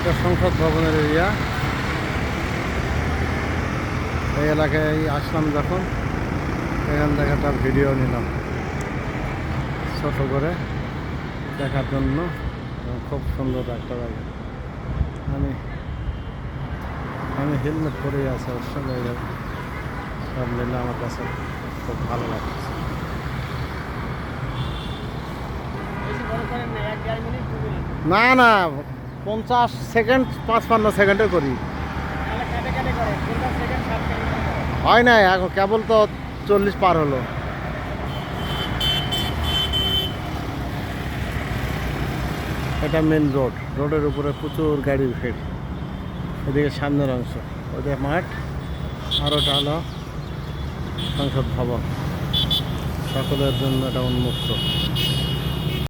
এটা সংসদ ভবনের এরিয়া। এই এলাকায় আসলাম যখন, এখান থেকে একটা ভিডিও নিলাম ছোট করে দেখার জন্য। খুব সুন্দর একটা জায়গা। আমি হেলমেট পরেই আছি, ওর সঙ্গে সব মিলে আমার কাছে খুব ভালো লাগছে। না না, 50 সেকেন্ড 55 সেকেন্ডে করি। হয় নাই এখন, কেবল তো 40 পার হলো। এটা মেন রোড, রোডের উপরে প্রচুর গাড়ির ভিড়। এদিকে সামনের অংশ, ওদিকে মাঠ, আর ওটা হলো সংসদ ভবন। সকলের জন্য এটা উন্মুক্ত।